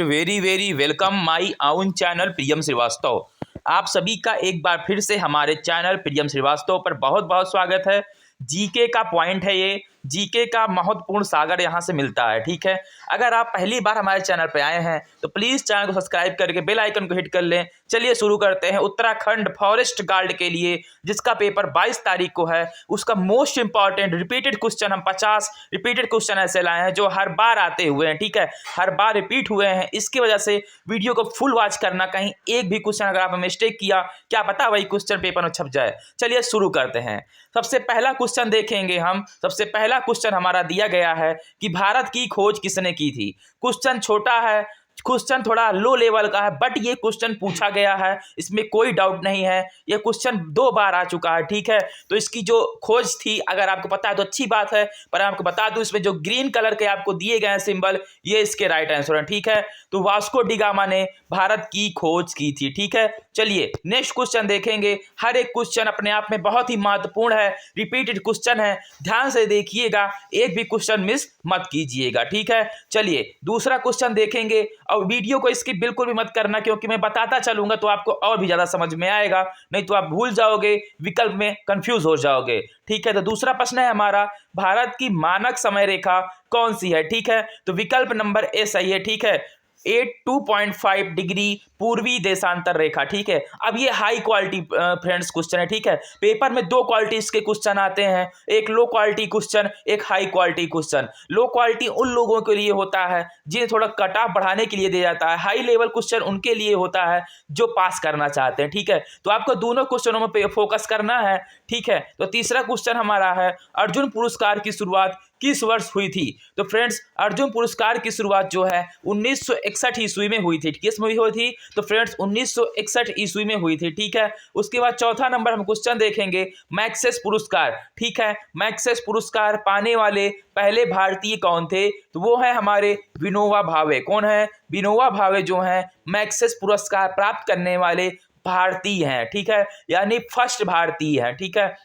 Very very welcome my आउन channel प्रियम श्रीवास्तव। आप सभी का एक बार फिर से हमारे चैनल प्रियम श्रीवास्तव पर बहुत बहुत स्वागत है। जीके का पॉइंट है ये, जीके का महत्वपूर्ण सागर यहाँ से मिलता है। ठीक है, अगर आप पहली बार हमारे चैनल पर आए हैं तो प्लीज़ चैनल को सब्सक्राइब करके बेल आइकन को हिट कर लें। चलिए शुरू करते हैं। उत्तराखंड फॉरेस्ट गार्ड के लिए जिसका पेपर 22 तारीख को है, उसका मोस्ट इंपॉर्टेंट रिपीटेड क्वेश्चन हम 50 रिपीटेड क्वेश्चन ऐसे लाए हैं जो हर बार आते हुए हैं। ठीक है, हर बार रिपीट हुए हैं। इसकी वजह से वीडियो को फुल वॉच करना, कहीं एक भी क्वेश्चन अगर आपने मिस्टेक किया, क्या पता वही क्वेश्चन पेपर में छप जाए। चलिए शुरू करते हैं। सबसे पहला क्वेश्चन देखेंगे हम। सबसे पहला क्वेश्चन हमारा दिया गया है कि भारत की खोज किसने की थी। क्वेश्चन छोटा है, क्वेश्चन थोड़ा लो लेवल का है, बट ये क्वेश्चन पूछा गया है, इसमें कोई डाउट नहीं है। ये क्वेश्चन 2 बार आ चुका है। ठीक है, तो इसकी जो खोज थी अगर आपको पता है तो अच्छी बात है, पर आपको बता दूं इसमें जो ग्रीन कलर के आपको दिए गए हैं सिंबल, ये इसके राइट आंसर है। ठीक है, तो वास्को डी गामा ने भारत की खोज की थी। ठीक है, चलिए नेक्स्ट क्वेश्चन देखेंगे। हर एक क्वेश्चन अपने आप में बहुत ही महत्वपूर्ण है, रिपीटेड क्वेश्चन है, ध्यान से देखिएगा, एक भी क्वेश्चन मिस मत कीजिएगा। ठीक है, चलिए दूसरा क्वेश्चन देखेंगे। और वीडियो को स्किप बिल्कुल भी मत करना, क्योंकि मैं बताता चलूंगा तो आपको और भी ज्यादा समझ में आएगा, नहीं तो आप भूल जाओगे, विकल्प में कंफ्यूज हो जाओगे। ठीक है, तो दूसरा प्रश्न है हमारा, भारत की मानक समय रेखा कौन सी है। ठीक है, तो विकल्प नंबर ए सही है। ठीक है, 82.5 डिग्री पूर्वी देशांतर रेखा। ठीक है, अब ये हाई क्वालिटी फ्रेंड्स क्वेश्चन है। ठीक है, पेपर में 2 क्वालिटीज के क्वेश्चन आते हैं, एक लो क्वालिटी क्वेश्चन, एक high quality question. Low quality उन लोगों के लिए होता है जिन्हें थोड़ा कट ऑफ बढ़ाने के लिए दिया जाता है, हाई लेवल क्वेश्चन उनके लिए होता है जो पास करना चाहते हैं। ठीक है, तो आपको दोनों क्वेश्चनों में फोकस करना है। ठीक है, तो तीसरा क्वेश्चन हमारा है, अर्जुन पुरस्कार की शुरुआत किस वर्ष हुई थी। तो फ्रेंड्स, अर्जुन पुरस्कार की शुरुआत जो है 1961 ईस्वी में हुई थी। किस में हुई थी? तो फ्रेंड्स 1961 ईस्वी में हुई थी। ठीक है, उसके बाद चौथा नंबर हम क्वेश्चन देखेंगे, मैक्सेस पुरस्कार। ठीक है, मैक्सेस पुरस्कार पाने वाले पहले भारतीय कौन थे? तो वो है हमारे विनोबा भावे। कौन है? विनोबा भावे जो है मैक्सेस पुरस्कार प्राप्त करने वाले भारतीय हैं। ठीक है, यानी फर्स्ट भारतीय है। ठीक है,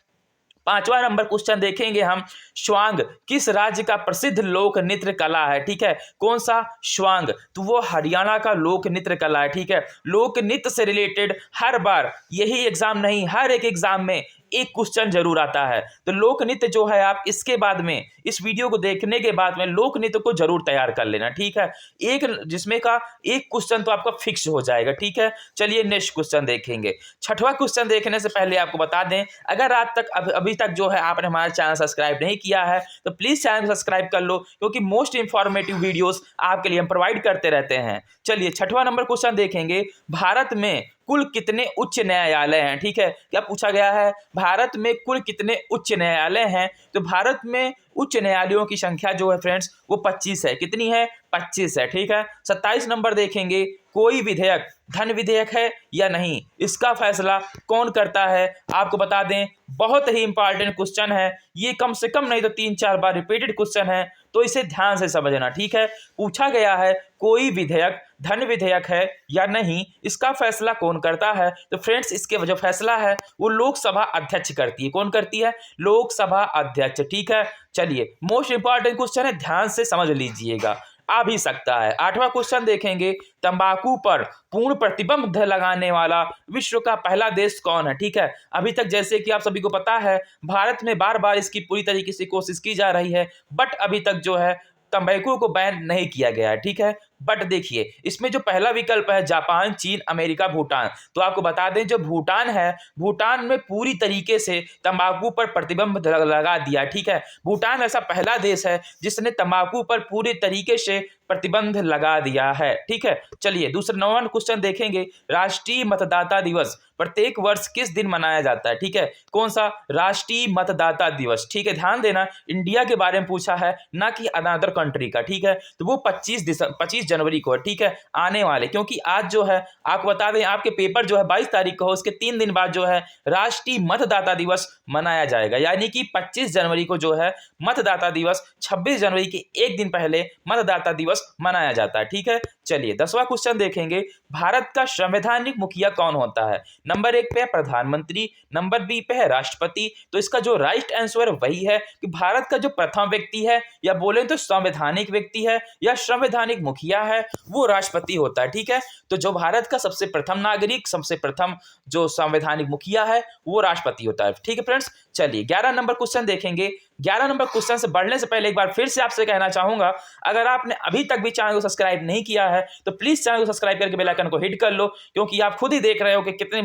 5वां नंबर क्वेश्चन देखेंगे हम, श्वांग किस राज्य का प्रसिद्ध लोक नृत्य कला है। ठीक है, कौन सा? श्वांग, तो वो हरियाणा का लोक नृत्य कला है। ठीक है, लोक नृत्य से रिलेटेड हर बार, यही एग्जाम नहीं, हर एक एग्जाम में एक क्वेश्चन जरूर आता है। तो लोक नृत्य जो है, आप इसके बाद में, इस वीडियो को देखने के बाद में लोक नृत्य को जरूर तैयार कर लेना। ठीक है, एक जिसमें का एक क्वेश्चन तो आपका फिक्स हो जाएगा। ठीक है, चलिए नेक्स्ट क्वेश्चन देखेंगे। 6वां क्वेश्चन देखने से पहले आपको बता दें, अगर आज तक अभी तक जो है आपने हमारा चैनल सब्सक्राइब नहीं किया है तो प्लीज चैनल को सब्सक्राइब कर लो, क्योंकि मोस्ट इंफॉर्मेटिव वीडियोस आपके लिए हम प्रोवाइड करते रहते हैं। चलिए 6वां नंबर क्वेश्चन देखेंगे, भारत में कुल कितने उच्च न्यायालय हैं। ठीक है, क्या पूछा गया है? भारत में कुल कितने उच्च न्यायालय हैं? तो भारत में उच्च न्यायालयों की संख्या जो है फ्रेंड्स वो 25 है। कितनी है? 25 है। ठीक है, 27 नंबर देखेंगे, कोई विधेयक धन विधेयक है या नहीं, इसका फैसला कौन करता है? आपको बता दें, बहुत ही इंपॉर्टेंट क्वेश्चन है ये, कम से कम नहीं तो 3-4 बार रिपीटेड क्वेश्चन है, तो इसे ध्यान से समझना। ठीक है, पूछा गया है कोई विधेयक धन विधेयक है या नहीं, इसका फैसला कौन करता है? तो फ्रेंड्स, इसके जो फैसला है वो लोकसभा अध्यक्ष करती है। कौन करती है? लोकसभा अध्यक्ष। ठीक है, चलिए मोस्ट इंपॉर्टेंट क्वेश्चन है, ध्यान से समझ लीजिएगा, आ भी सकता है। 8वां क्वेश्चन देखेंगे, तंबाकू पर पूर्ण प्रतिबंध लगाने वाला विश्व का पहला देश कौन है। ठीक है, अभी तक जैसे कि आप सभी को पता है, भारत में बार बार इसकी पूरी तरीके से कोशिश की जा रही है, बट अभी तक जो है तंबाकू को बैन नहीं किया गया है। ठीक है, बट देखिए इसमें जो पहला विकल्प है जापान, चीन, अमेरिका, भूटान, तो आपको बता दें जो भूटान है, भूटान में पूरी तरीके से तंबाकू पर प्रतिबंध लगा दिया। ठीक है, भूटान ऐसा पहला देश है जिसने तंबाकू पर पूरी तरीके से प्रतिबंध लगा दिया है। ठीक है, चलिए दूसरा 9वां क्वेश्चन देखेंगे, राष्ट्रीय मतदाता दिवस प्रत्येक वर्ष किस दिन मनाया जाता है। ठीक है, कौन सा? राष्ट्रीय मतदाता दिवस। ठीक है, ध्यान देना, इंडिया के बारे में पूछा है, ना कि अनदर कंट्री का। ठीक है, तो वो 25 जनवरी को है। ठीक है, आने वाले, क्योंकि आज जो है आपको बता दें आपके पेपर जो है 22 तारीख को हो, उसके 3 दिन बाद जो है राष्ट्रीय मतदाता दिवस मनाया जाएगा, यानी कि 25 जनवरी को जो है मतदाता दिवस, 26 जनवरी के एक दिन पहले मतदाता दिवस दिवस मनाया जाता है। ठीक है, चलिए 10वां क्वेश्चन देखेंगे, भारत का संवैधानिक मुखिया कौन होता है? नंबर 1 पे है प्रधानमंत्री, नंबर बी पे है राष्ट्रपति। तो इसका जो राइट आंसर वही है कि भारत का जो प्रथम व्यक्ति है, या बोले तो संवैधानिक व्यक्ति है या संवैधानिक मुखिया है, वो राष्ट्रपति होता है। ठीक है, तो जो भारत का सबसे प्रथम नागरिक, सबसे प्रथम जो संवैधानिक मुखिया है, वो राष्ट्रपति होता है। ठीक है फ्रेंड्स, चलिए 11 नंबर क्वेश्चन देखेंगे। 11 नंबर क्वेश्चन से बढ़ने से पहले एक बार फिर से आपसे कहना चाहूंगा, अगर आपने अभी तक भी चैनल को सब्सक्राइब नहीं किया है तो प्लीज चैनल को सब्सक्राइब करके बेल आइकन को हिट कर लो, क्योंकि आप खुद ही देख रहे हो कि कितने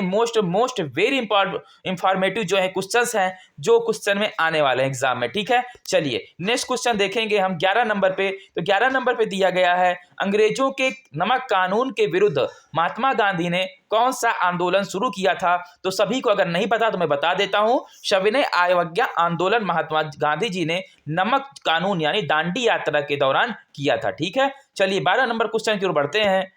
मोस्ट वेरी इंफॉर्मेटिव जो है क्वेश्चंस हैं, जो क्वेश्चन में आने वाले हैं एग्जाम में। ठीक है, चलिए नेक्स्ट क्वेश्चन देखेंगे हम 11 नंबर पे। तो 11 नंबर पे दिया गया है, अंग्रेजों के नमक कानून के विरुद्ध महात्मा गांधी ने कौन सा आंदोलन शुरू किया था? तो सभी को अगर नहीं पता तो मैं बता देता हूं, सविनय अवज्ञा आंदोलन महात्मा गांधी जी ने नमक कानून यानी दांडी यात्रा के दौरान किया था। ठीक है, चलिए 12 नंबर क्वेश्चन की ओर बढ़ते हैं।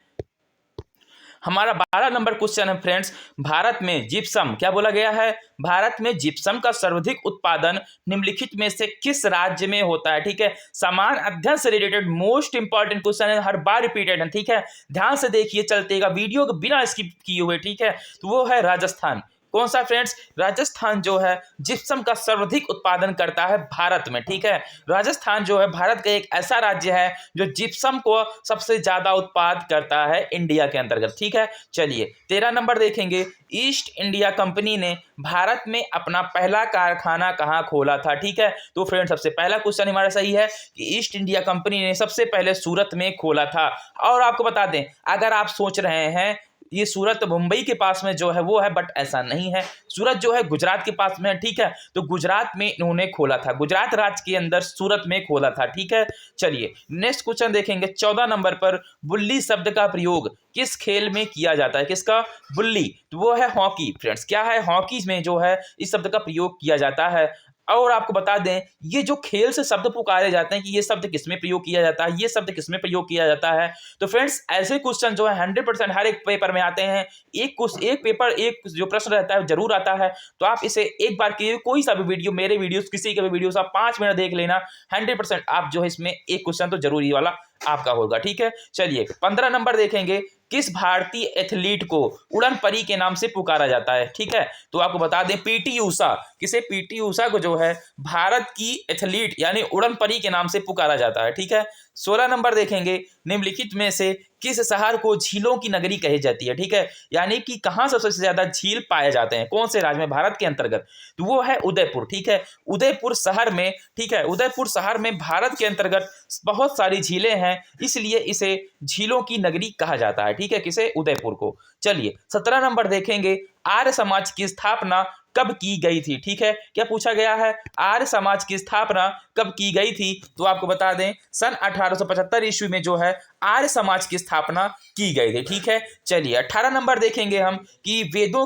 हमारा 12 नंबर क्वेश्चन है फ्रेंड्स, भारत में जिप्सम, क्या बोला गया है? भारत में जिप्सम का सर्वाधिक उत्पादन निम्नलिखित में से किस राज्य में होता है? ठीक है, समान अध्ययन से रिलेटेड मोस्ट इंपॉर्टेंट क्वेश्चन है, हर बार रिपीटेड है। ठीक है, ध्यान से देखिए, चलतेगा वीडियो को बिना स्किप किए हुए। ठीक है, तो वो है राजस्थान। कौन सा फ्रेंड्स? राजस्थान जो है जिप्सम का सर्वाधिक उत्पादन करता है भारत में। ठीक है, राजस्थान जो है भारत का एक ऐसा राज्य है जो जिप्सम को सबसे ज्यादा उत्पाद करता है इंडिया के अंतर्गत। ठीक है, चलिए 13 नंबर देखेंगे, ईस्ट इंडिया कंपनी ने भारत में अपना पहला कारखाना कहाँ खोला था? ठीक है, तो फ्रेंड्स सबसे पहला क्वेश्चन हमारा सही है कि ईस्ट इंडिया कंपनी ने सबसे पहले सूरत में खोला था। और आपको बता दें, अगर आप सोच रहे हैं ये सूरत मुंबई के पास में जो है वो है, बट ऐसा नहीं है, सूरत जो है गुजरात के पास में है। ठीक है, तो गुजरात में इन्होंने खोला था, गुजरात राज्य के अंदर सूरत में खोला था। ठीक है, चलिए नेक्स्ट क्वेश्चन देखेंगे 14 नंबर पर, बुल्ली शब्द का प्रयोग किस खेल में किया जाता है? किसका? बुल्ली, तो वो है हॉकी। फ्रेंड्स क्या है? हॉकी में जो है इस शब्द का प्रयोग किया जाता है। और आपको बता दें, ये जो खेल से शब्द पुकारे जाते हैं कि ये शब्द किसमें प्रयोग किया जाता है, ये शब्द किसमें प्रयोग किया जाता है, तो फ्रेंड्स ऐसे क्वेश्चन जो है 100% हर एक पेपर में आते हैं। एक पेपर एक जो प्रश्न रहता है जरूर आता है, तो आप इसे एक बार के कोई सा भी वीडियो, मेरे वीडियोस, किसी के भी वीडियोस आप 5 मिनट देख लेना, 100% आप जो है इसमें एक क्वेश्चन तो जरूरी वाला आपका होगा। ठीक है, चलिए 15 नंबर देखेंगे, किस भारतीय एथलीट को उड़न परी के नाम से पुकारा जाता है? ठीक है, तो आपको बता दें पीटी ऊषा, किसे? पीटी ऊषा को जो है भारत की एथलीट यानी उड़न परी के नाम से पुकारा जाता है। ठीक है, 16 नंबर देखेंगे, निम्नलिखित में से किस शहर को झीलों की नगरी कही जाती है? ठीक है, यानी कि कहां सबसे ज्यादा झील पाए जाते हैं, कौन से राज्य में, भारत के अंतर्गत? तो वो है उदयपुर। ठीक है, उदयपुर शहर में, ठीक है, उदयपुर शहर में भारत के अंतर्गत बहुत सारी झीलें हैं, इसलिए इसे झीलों की नगरी कहा जाता है। ठीक है, किसे? उदयपुर को। चलिए 17 नंबर देखेंगे, आर्य समाज की स्थापना कब की गई थी? ठीक है, क्या पूछा गया है? आर्य समाज की स्थापना कब की गई थी? तो आपको बता दें सन 1875 ईस्वी में जो है आर्य समाज की स्थापना की गई थी। ठीक है, चलिए 18 नंबर देखेंगे हम कि वेदों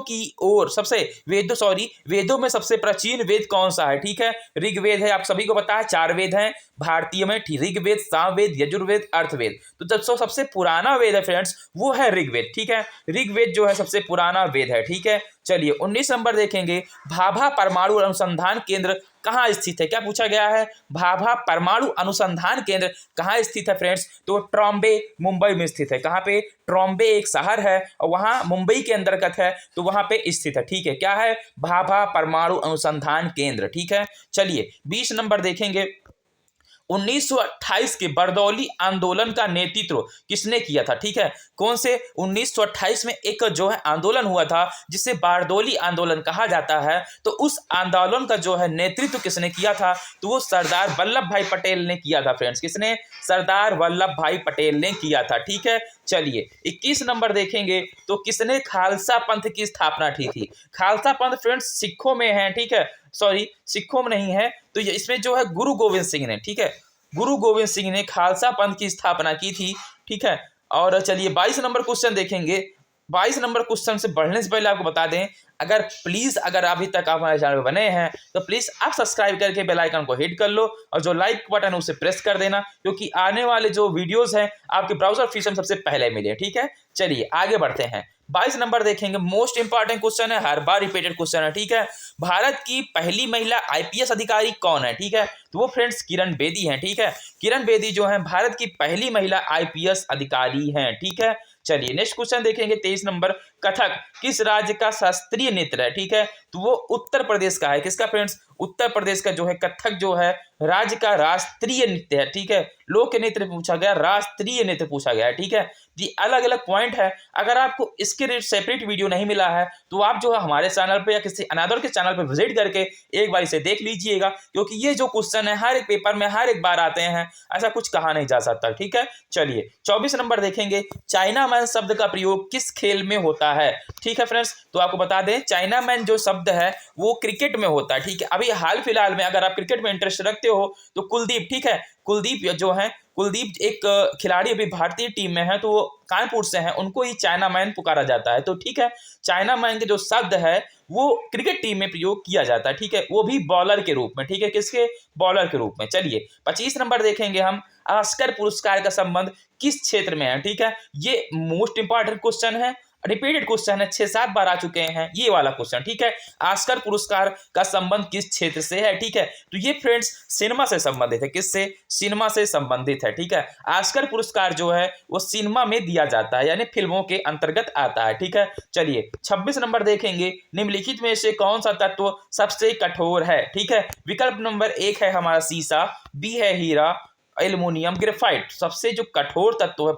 में सबसे प्राचीन वेद कौन सा है? ठीक है, ऋग्वेद है, आप सभी को पता है 4 वेद हैं भारतीय में, ऋग्वेद, सामवेद, यजुर्वेद, अर्थवेद। तो सबसे पुराना वेद है फ्रेंड्स वो है ऋग्वेद। ठीक है, ऋग्वेद जो है सबसे पुराना वेद है। ठीक है, चलिए 19 नंबर देखेंगे, भाभा परमाणु अनुसंधान केंद्र कहाँ स्थित है? क्या पूछा गया है? भाभा परमाणु अनुसंधान केंद्र कहाँ स्थित है फ्रेंड्स? तो ट्रॉम्बे, मुंबई में स्थित है। कहाँ पे? ट्रॉम्बे एक शहर है और वहाँ मुंबई के अंतर्गत है, तो वहाँ पे स्थित है। ठीक है, क्या है? भाभा परमाणु अनुसंधान केंद्र। ठीक है, चलिए 20 नंबर देखेंगे, 1928 के बरदौली आंदोलन का नेतृत्व किसने किया था? ठीक है, कौन से? 1928 में एक जो है आंदोलन हुआ था जिसे बारदौली आंदोलन कहा जाता है, तो उस आंदोलन का जो है नेतृत्व किसने किया था? तो वो सरदार वल्लभ भाई पटेल ने किया था फ्रेंड्स। किसने? सरदार वल्लभ भाई पटेल ने किया था। ठीक है, चलिए 21 नंबर देखेंगे, तो किसने खालसा पंथ की स्थापना की थी? खालसा पंथ फ्रेंड्स सिखों में है। ठीक है, सॉरी सिखों में नहीं है, तो इसमें जो है गुरु गोविंद सिंह ने, ठीक है, गुरु गोविंद सिंह ने खालसा पंथ की स्थापना की थी। ठीक है, और चलिए 22 नंबर क्वेश्चन देखेंगे, 22 नंबर क्वेश्चन से बढ़ने से पहले आपको बता दें, अगर अभी तक आप हमारे चैनल पर बने हैं तो प्लीज़ आप सब्सक्राइब करके बेल आइकन को हिट कर लो और जो लाइक बटन है उसे प्रेस कर देना, क्योंकि आने वाले जो वीडियोस हैं आपके ब्राउजर फीचर सबसे पहले मिले। ठीक है, चलिए आगे बढ़ते हैं। 22 नंबर देखेंगे, मोस्ट इंपॉर्टेंट क्वेश्चन है, हर बार रिपीटेड क्वेश्चन है। ठीक है, भारत की पहली महिला आईपीएस अधिकारी कौन है? ठीक है, तो वो फ्रेंड्स किरण बेदी हैं। ठीक है, किरण बेदी जो है भारत की पहली महिला आईपीएस अधिकारी हैं। ठीक है, चलिए नेक्स्ट क्वेश्चन देखेंगे। 23 नंबर, कथक किस राज्य का शास्त्रीय नृत्य है? ठीक है, तो वो उत्तर प्रदेश का है। किसका फ्रेंड्स? उत्तर प्रदेश का जो है कथक जो है राज्य का राष्ट्रीय नृत्य है। ठीक है, लोक नृत्य पूछा गया, राष्ट्रीय नृत्य पूछा गया है। ठीक है, ये अलग अलग पॉइंट है। अगर आपको इसके सेपरेट वीडियो नहीं मिला है तो आप जो है हमारे चैनल पे या किसी अनदर के चैनल पे विजिट करके एक बार इसे देख लीजिएगा, क्योंकि ये जो क्वेश्चन है हर एक पेपर में हर एक बार आते हैं, ऐसा कुछ कहा नहीं जा सकता। ठीक है, चलिए 24 नंबर देखेंगे, चाइना मैन शब्द का प्रयोग किस खेल में होता है? ठीक है फ्रेंड्स, तो आपको बता दें चाइना मैन जो शब्द है वो क्रिकेट में होता है। ठीक है, अभी हाल फिलहाल में अगर आप क्रिकेट में इंटरेस्ट रखते हो तो कुलदीप, ठीक है, कुलदीप जो है, कुलदीप एक खिलाड़ी अभी भारतीय टीम में है, तो वो कानपुर से हैं, उनको ही चाइना मैन पुकारा जाता है। तो ठीक है, चाइना मैन के जो शब्द है वो क्रिकेट टीम में प्रयोग किया जाता है। ठीक है, वो भी बॉलर के रूप में। ठीक है, किसके? बॉलर के रूप में। चलिए 25 नंबर देखेंगे हम, ऑस्कर पुरस्कार का संबंध किस क्षेत्र में है? ठीक है, ये मोस्ट इंपॉर्टेंट क्वेश्चन है, रिपीटेड क्वेश्चन है, 6-7 बार आ चुके हैं ये वाला क्वेश्चन। ठीक है, ऑस्कर पुरस्कार का संबंध किस क्षेत्र से है? ठीक है, तो ये फ्रेंड्स सिनेमा से संबंधित है। किससे? सिनेमा से संबंधित है। ठीक है, ऑस्कर पुरस्कार जो है वो सिनेमा में दिया जाता है, यानी फिल्मों के अंतर्गत आता है। ठीक है, चलिए 26 नंबर देखेंगे, निम्नलिखित में से कौन सा तत्व सबसे कठोर है? ठीक है, विकल्प नंबर 1 है हमारा शीशा, बी है हीरा, एल्युमिनियम, ग्रेफाइट। सबसे जो कठोर तत्व है,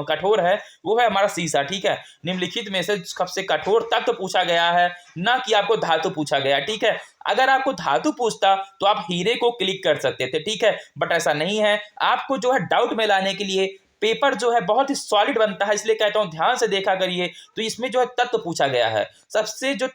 कठोर है, वो है हमारा शीशा। ठीक है, निम्नलिखित में से सबसे कठोर तत्व पूछा गया है, ना कि आपको धातु पूछा गया। ठीक है, अगर आपको धातु पूछता तो आप हीरे को क्लिक कर सकते थे। ठीक है, बट ऐसा नहीं है। आपको जो है डाउट में लाने के लिए पेपर जो है बहुत ही सॉलिड बनता है, इसलिए कहता हूं ध्यान से देखा करिए। तो इसमें जो है तत्व पूछा गया है, सबसे जो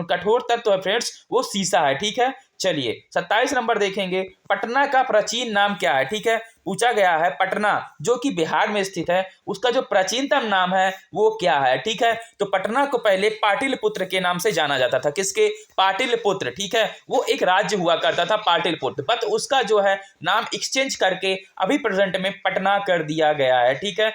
कठोर तत्व है फ्रेंड्स वो शीशा है। ठीक है, चलिए 27 नंबर देखेंगे, पटना का प्राचीन नाम क्या है? ठीक है, पूछा गया है पटना जो कि बिहार में स्थित है, उसका जो प्राचीनतम नाम है वो क्या है? ठीक है, तो पटना को पहले पाटिलपुत्र के नाम से जाना जाता था। किसके? पाटिलपुत्र। ठीक है, वो एक राज्य हुआ करता था पाटिलपुत्र, बट उसका जो है नाम एक्सचेंज करके अभी प्रेजेंट में पटना कर दिया गया है। ठीक है,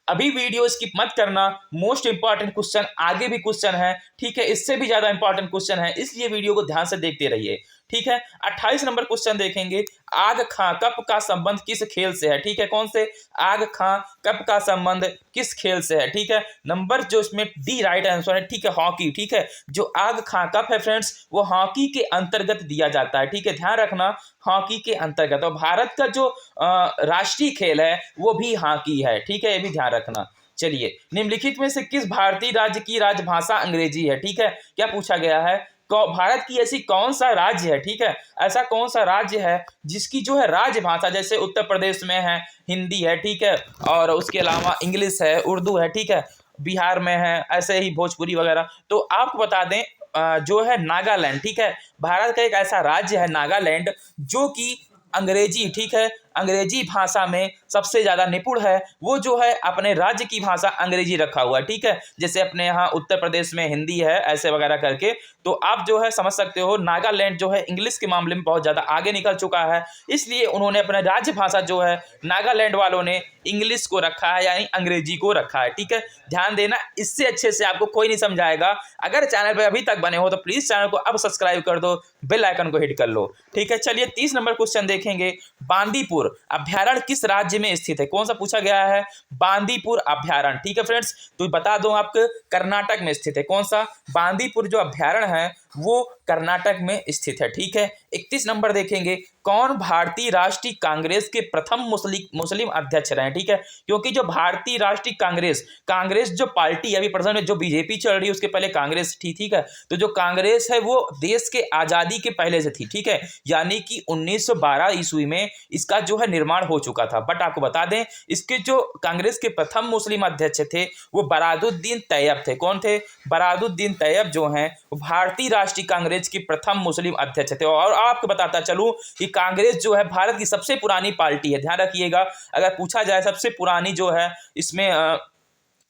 अभी वीडियो स्किप मत करना, मोस्ट इंपॉर्टेंट क्वेश्चन आगे भी क्वेश्चन है। ठीक है, इससे भी ज्यादा इंपॉर्टेंट क्वेश्चन है, इसलिए वीडियो को ध्यान से देखते रहिए। ठीक है, 28 नंबर क्वेश्चन देखेंगे, आग खां कप का संबंध किस खेल से है? ठीक है, कौन से? आग खां कप का संबंध किस खेल से है? ठीक है, नंबर जो इसमें डी राइट आंसर है। ठीक है, हॉकी। ठीक है, जो आग खां कप है फ्रेंड्स वो हॉकी के अंतर्गत दिया जाता है। ठीक है, ध्यान रखना, हॉकी के अंतर्गत। और भारत का जो राष्ट्रीय खेल है वो भी हॉकी है। ठीक है, ये भी ध्यान रखना। चलिए, निम्नलिखित में से किस भारतीय राज्य की राजभाषा अंग्रेजी है? ठीक है, क्या पूछा गया है? भारत की ऐसी कौन सा राज्य है? ठीक है, ऐसा कौन सा राज्य है जिसकी जो है राजभाषा, जैसे उत्तर प्रदेश में है हिंदी है, ठीक है, और उसके अलावा इंग्लिश है, उर्दू है, ठीक है, बिहार में है ऐसे ही भोजपुरी वगैरह। तो आपको बता दें जो है नागालैंड, ठीक है, भारत का एक ऐसा राज्य है नागालैंड जो कि अंग्रेजी, ठीक है, अंग्रेजी भाषा में सबसे ज़्यादा निपुण है। वो जो है अपने राज्य की भाषा अंग्रेजी रखा हुआ है। ठीक है, जैसे अपने यहाँ उत्तर प्रदेश में हिंदी है ऐसे वगैरह करके, तो आप जो है समझ सकते हो नागालैंड जो है इंग्लिश के मामले में बहुत ज़्यादा आगे निकल चुका है, इसलिए उन्होंने अपना राज्य भाषा जो है नागालैंड वालों ने इंग्लिश को रखा है, यानी अंग्रेजी को रखा है। ठीक है, ध्यान देना, इससे अच्छे से आपको कोई नहीं समझाएगा। अगर चैनल पर अभी तक बने हो तो प्लीज़ चैनल को अब सब्सक्राइब कर दो, बेल आइकन को हिट कर लो। ठीक है, चलिए 30 नंबर क्वेश्चन देखेंगे, बांदीपुर अभ्यारण्य किस राज्य में स्थित है? कौन सा पूछा गया है? बांदीपुर अभ्यारण्य। ठीक है फ्रेंड्स, तो बता दो आपको कर्नाटक में स्थित है। कौन सा? बांदीपुर जो अभ्यारण्य है वो कर्नाटक में स्थित है। ठीक है, 31 नंबर देखेंगे, कौन भारतीय राष्ट्रीय कांग्रेस के प्रथम मुस्लिम अध्यक्ष रहे? ठीक है, क्योंकि जो भारतीय राष्ट्रीय कांग्रेस जो पार्टी अभी प्रेजेंट में जो बीजेपी चल रही है उसके पहले कांग्रेस थी। ठीक है, तो जो कांग्रेस है वो देश के आज़ादी के पहले से थी। ठीक है, यानी कि 1912 ईस्वी में इसका जो है निर्माण हो चुका था। बट आपको बता दें इसके जो कांग्रेस के प्रथम मुस्लिम अध्यक्ष थे वो बरादुद्दीन तैयब थे। कौन थे? बरादुद्दीन तैयब जो हैं भारतीय राष्ट्रीय कांग्रेस के प्रथम मुस्लिम अध्यक्ष थे। और आपको बताता चलूं कि कांग्रेस जो है भारत की सबसे पुरानी पार्टी है। ध्यान रखिएगा, अगर पूछा जाए सबसे पुरानी जो है इसमें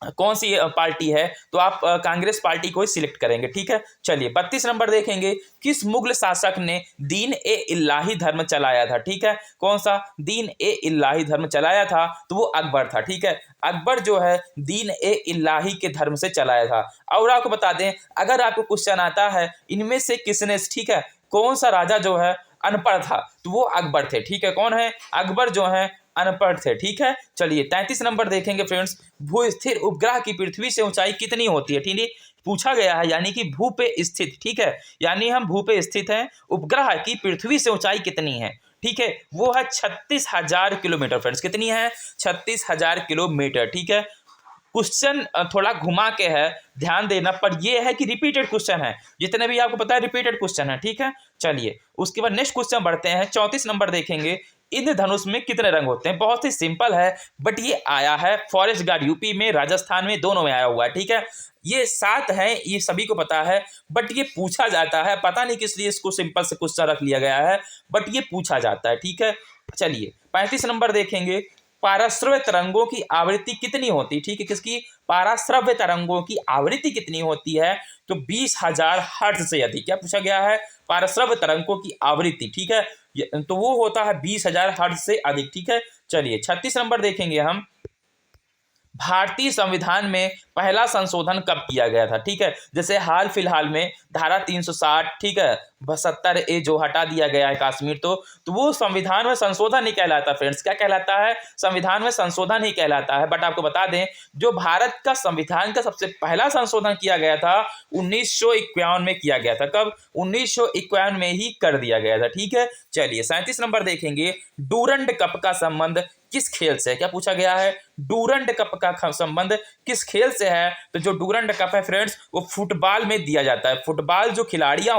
कौन सी पार्टी है, तो आप कांग्रेस पार्टी को ही सिलेक्ट करेंगे। ठीक है, चलिए 32 नंबर देखेंगे, किस मुगल शासक ने दीन ए इलाही धर्म चलाया था। ठीक है, कौन सा दीन ए इलाही धर्म चलाया था, तो वो अकबर था। ठीक है, अकबर जो है दीन ए इलाही के धर्म से चलाया था। और आपको बता दें, अगर आपको क्वेश्चन आता है इनमें से किसने, ठीक है, कौन सा राजा जो है अनपढ़ था, तो वो अकबर थे। ठीक है, कौन है, अकबर जो है अनपढ़ थे। ठीक है, चलिए 33 नंबर देखेंगे फ्रेंड्स, भू स्थिर उपग्रह की पृथ्वी से ऊंचाई कितनी होती है। ठीक है, पूछा गया है, यानी कि भू पे स्थित, ठीक है, यानी हम भू पे स्थित हैं, उपग्रह की पृथ्वी से ऊंचाई कितनी है। ठीक है, वो है 36,000 किलोमीटर फ्रेंड्स, कितनी है, 36,000 किलोमीटर। ठीक है, क्वेश्चन थोड़ा घुमा के है, ध्यान देना, पर ये है कि रिपीटेड क्वेश्चन है, जितने भी आपको पता है रिपीटेड क्वेश्चन है। ठीक है, चलिए उसके बाद नेक्स्ट क्वेश्चन बढ़ते हैं, 34 नंबर देखेंगे, इंद्रधनुष में कितने रंग होते हैं। बहुत ही सिंपल है, बट ये आया है फॉरेस्ट गार्ड यूपी में, राजस्थान में, दोनों में आया हुआ है। ठीक है, ये 7 है, ये सभी को पता है, बट ये पूछा जाता है, पता नहीं किस लिए इसको सिंपल से क्वेश्चन रख लिया गया है, बट ये पूछा जाता है। ठीक है, चलिए 35 नंबर देखेंगे, पाराश्रव्य तरंगों की आवृत्ति कितनी होती है। ठीक है, किसकी, पाराश्रव्य तरंगों की आवृत्ति कितनी होती है, तो 20,000 हर्ट्ज से अधिक। क्या पूछा गया है, पाराश्रव्य तरंगों की आवृत्ति। ठीक है, तो वो होता है 20,000 हर्ट्ज से अधिक। ठीक है, चलिए 36 नंबर देखेंगे हम, भारतीय संविधान में पहला संशोधन कब किया गया था। ठीक है, जैसे हाल फिलहाल में धारा 360, ठीक है, 72A जो हटा दिया गया है कश्मीर, तो वो संविधान में संशोधन ही कहलाता है फ्रेंड्स। क्या कहलाता है, संविधान में संशोधन ही कहलाता है। बट आपको बता दें, जो भारत का संविधान का सबसे पहला संशोधन किया गया था 1951 में किया गया था। कब, 1951 में ही कर दिया गया था। ठीक है, चलिए 37 नंबर देखेंगे, डूरंड कप का संबंध किस खेल से है। क्या पूछा गया है, डूरंड कप का संबंध किस खेल से है, तो जो डूरंड कप है फ्रेंड्स, वो फुटबॉल में दिया जाता है। फुटबॉल जो खिलाड़ी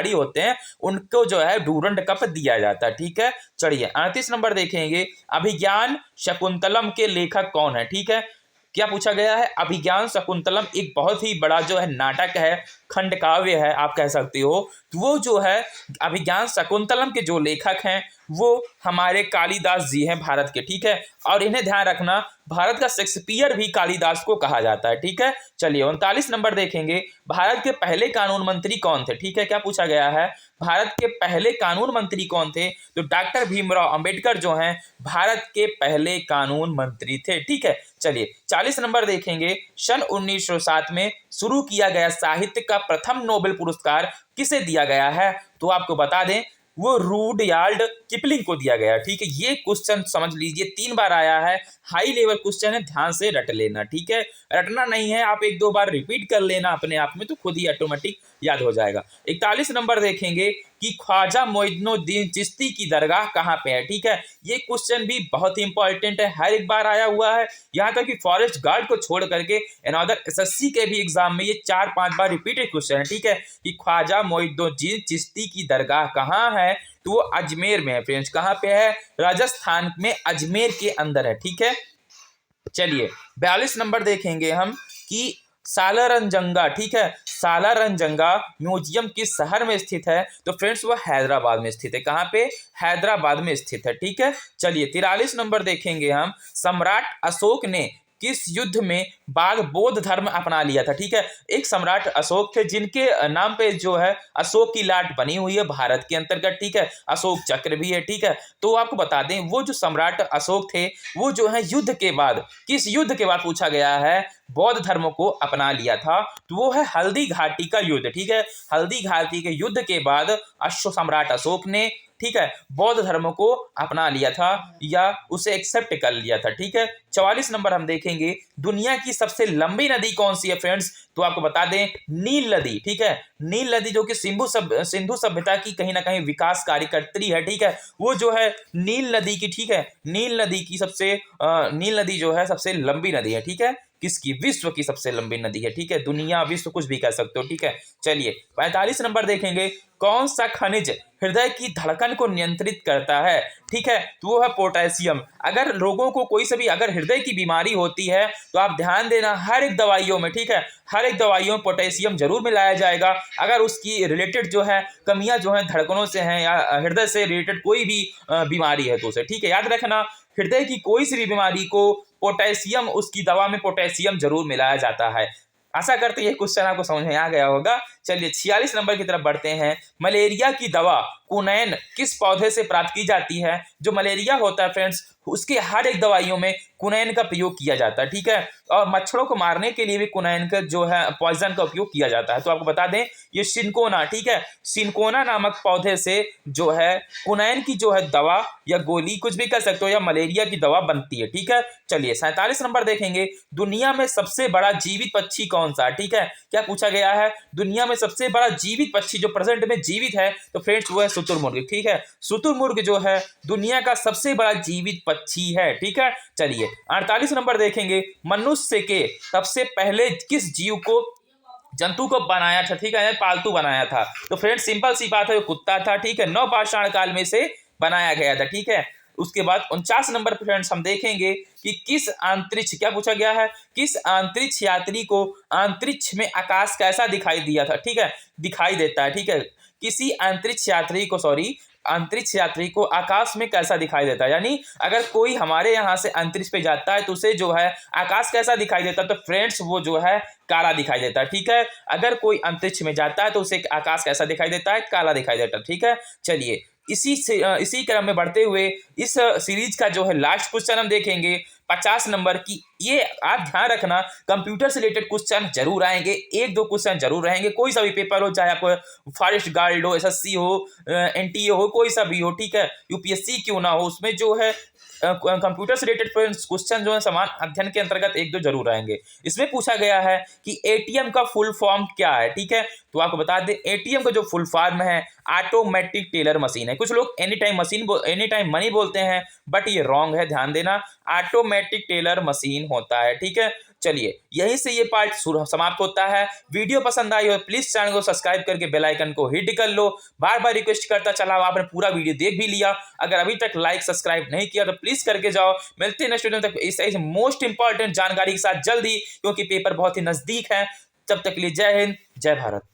होते हैं उनको जो है डूरंड कप दिया जाता है। ठीक है, चलिए 38 नंबर देखेंगे, अभिज्ञान शकुंतलम के लेखक कौन है। ठीक है, क्या पूछा गया है, अभिज्ञान शकुंतलम एक बहुत ही बड़ा जो है नाटक है, खंड काव्य है आप कह सकते हो। तो वो जो है अभिज्ञान शकुंतलम के जो लेखक हैं वो हमारे कालिदास जी हैं भारत के। ठीक है, और इन्हें ध्यान रखना, भारत का शेक्सपियर भी कालिदास को कहा जाता है। ठीक है, चलिए 39 नंबर देखेंगे, भारत के पहले कानून मंत्री कौन थे। ठीक है, क्या पूछा गया है, भारत के पहले कानून मंत्री कौन थे, तो डॉक्टर भीमराव अंबेडकर जो हैं भारत के पहले कानून मंत्री थे। ठीक है, चलिए 40 नंबर देखेंगे, सन 1907 में शुरू किया गया साहित्य का प्रथम नोबेल पुरस्कार किसे दिया गया है, तो आपको बता दें वो रुडयार्ड किपलिंग को दिया गया। ठीक है, ये क्वेश्चन समझ लीजिए 3 बार आया है, हाई लेवल क्वेश्चन है, ध्यान से रट लेना। ठीक है, रटना नहीं है, आप 1-2 बार रिपीट कर लेना अपने आप में, तो खुद ही ऑटोमेटिक याद हो जाएगा। 41 नंबर देखेंगे कि ख्वाजा मोइनुद्दीन चिश्ती की दरगाह कहाँ पे है। ठीक है, ये क्वेश्चन भी बहुत ही इंपॉर्टेंट है, हर एक बार आया हुआ है, यहाँ तक कि फॉरेस्ट गार्ड को छोड़ करके अनदर एसएससी के भी एग्जाम में ये 4-5 बार रिपीटेड क्वेश्चन है। ठीक है, कि ख्वाजा मोइनुद्दीन चिश्ती की दरगाह कहाँ है, तो वो अजमेर में है फ्रेंड्स। कहाँ पे है, राजस्थान में अजमेर के अंदर है। ठीक है, चलिए 42 नंबर देखेंगे हम कि सालारजंगा, ठीक है, सालारजंगा म्यूजियम किस शहर में स्थित है, तो फ्रेंड्स वो हैदराबाद में स्थित है। कहाँ पे, हैदराबाद में स्थित है। ठीक है, चलिए 43 नंबर देखेंगे हम, सम्राट अशोक ने किस युद्ध में बाद बौद्ध धर्म अपना लिया था। ठीक है, एक सम्राट अशोक थे जिनके नाम पे जो है अशोक की लाट बनी हुई है भारत के अंतर्गत। ठीक है, अशोक चक्र भी है। ठीक है, तो आपको बता दें वो जो सम्राट अशोक थे वो जो है युद्ध के बाद, किस युद्ध के बाद पूछा गया है, बौद्ध धर्म को अपना लिया था, तो वो है हल्दी घाटी का युद्ध। ठीक है, हल्दी घाटी के युद्ध के बाद सम्राट अशोक ने, ठीक है, बौद्ध धर्म को अपना लिया था या उसे एक्सेप्ट कर लिया था। ठीक है, 44 नंबर हम देखेंगे, दुनिया की सबसे लंबी नदी कौन सी है फ्रेंड्स, तो आपको बता दें नील नदी। ठीक है, नील नदी जो कि सिंधु सभ्यता की कहीं ना कहीं विकास कार्यकर्त्री है। ठीक है, वो जो है नील नदी की, ठीक है, नील नदी जो है सबसे लंबी नदी है। ठीक है, किसकी, विश्व की सबसे लंबी नदी है। ठीक है, दुनिया विश्व कुछ भी कह सकते हो। ठीक है, चलिए 45 नंबर देखेंगे, कौन सा खनिज हृदय की धड़कन को नियंत्रित करता है? ठीक है, तो वो है पोटेशियम। अगर लोगों को कोई सा भी अगर हृदय की बीमारी होती है तो आप ध्यान देना हर एक दवाइयों में, ठीक है, हर एक दवाइयों में पोटेशियम जरूर मिलाया जाएगा। अगर उसकी रिलेटेड जो है कमियां जो है धड़कनों से हैं या हृदय से रिलेटेड कोई भी बीमारी है तो उसे, ठीक है, याद रखना हृदय की कोई सी भी बीमारी को पोटेशियम, उसकी दवा में पोटेशियम जरूर मिलाया जाता है। आशा करते हैं ये क्वेश्चन आपको समझ में आ गया होगा। चलिए 46 नंबर की तरफ बढ़ते हैं। मलेरिया की दवा कुनैन किस पौधे से प्राप्त की जाती है? जो मलेरिया होता है फ्रेंड्स, उसके हर एक दवाइयों में कुनैन का प्रयोग किया जाता है, ठीक है, और मच्छरों को मारने के लिए भी कुनैन का जो है पॉइजन का उपयोग किया जाता है। तो आपको बता दें ये सिनकोना, ठीक है, सिनकोना नामक पौधे से जो है कुनैन की जो है दवा या गोली कुछ भी कर सकते हो या मलेरिया की दवा बनती है, ठीक है। चलिए 47 नंबर देखेंगे। दुनिया में सबसे बड़ा जीवित पक्षी कौन सा है? ठीक है, क्या पूछा गया है? दुनिया में सबसे बड़ा जीवित पक्षी जो प्रेजेंट में जीवित है तो फ्रेंड्स वो है शुतुरमुर्ग, ठीक है। शुतुरमुर्ग जो है दुनिया का सबसे बड़ा जीवित पक्षी है, ठीक है। चलिए 48 नंबर देखेंगे। मनुष्य के सबसे पहले किस जीव को, जंतु को बनाया था, ठीक है, पालतू बनाया था? तो फ्रेंड्स सिंपल सी बात है, वो कुत्ता था, ठीक है, नवपाषाण काल में से बनाया गया था, ठीक है। उसके बाद 49 नंबर पर फ्रेंड्स हम देखेंगे कि किस अंतरिक्ष, क्या पूछा गया है, किस अंतरिक्ष यात्री को अंतरिक्ष में आकाश कैसा दिखाई दिया था? ठीक है, दिखाई देता है, ठीक है, किसी अंतरिक्ष यात्री को, सॉरी, अंतरिक्ष यात्री को आकाश में कैसा दिखाई देता है? यानी अगर कोई हमारे यहाँ से अंतरिक्ष पे जाता है तो उसे जो है आकाश कैसा दिखाई देता है? तो फ्रेंड्स वो जो है काला दिखाई देता है, ठीक है। अगर कोई अंतरिक्ष में जाता है तो उसे आकाश कैसा दिखाई देता है? काला दिखाई देता है, ठीक है। चलिए इसी क्रम में बढ़ते हुए इस सीरीज का जो है लास्ट क्वेश्चन हम देखेंगे 50 नंबर की। ये आप ध्यान रखना कंप्यूटर से रिलेटेड क्वेश्चन जरूर आएंगे, एक दो क्वेश्चन जरूर रहेंगे, कोई सा भी पेपर हो, चाहे आपको फॉरेस्ट गार्ड हो, एसएससी हो, एनटीए हो, कोई सा भी हो, ठीक है, यूपीएससी क्यों ना हो, उसमें जो है कंप्यूटर से रिलेटेड क्वेश्चन जो है समान अध्ययन के अंतर्गत एक दो जरूर आएंगे। इसमें पूछा गया है कि एटीएम का फुल फॉर्म क्या है? ठीक है, तो आपको बता दें एटीएम का जो फुल फॉर्म है ऑटोमेटिक टेलर मशीन है। कुछ लोग एनी टाइम मनी बोलते हैं, बट ये रॉन्ग है, ध्यान देना, ऑटोमेटिक टेलर मशीन होता है, ठीक है। चलिए यहीं से ये पार्ट समाप्त होता है। वीडियो पसंद आई हो प्लीज चैनल को सब्सक्राइब करके बेल आइकन को हिट कर लो। बार बार रिक्वेस्ट करता चला हूं, आपने पूरा वीडियो देख भी लिया, अगर अभी तक लाइक सब्सक्राइब नहीं किया तो प्लीज करके जाओ। मिलते हैं नेक्स्ट वीडियो तक इस मोस्ट इंपॉर्टेंट जानकारी के साथ जल्दी, क्योंकि पेपर बहुत ही नजदीक है। तब तक के लिए जय हिंद, जय भारत।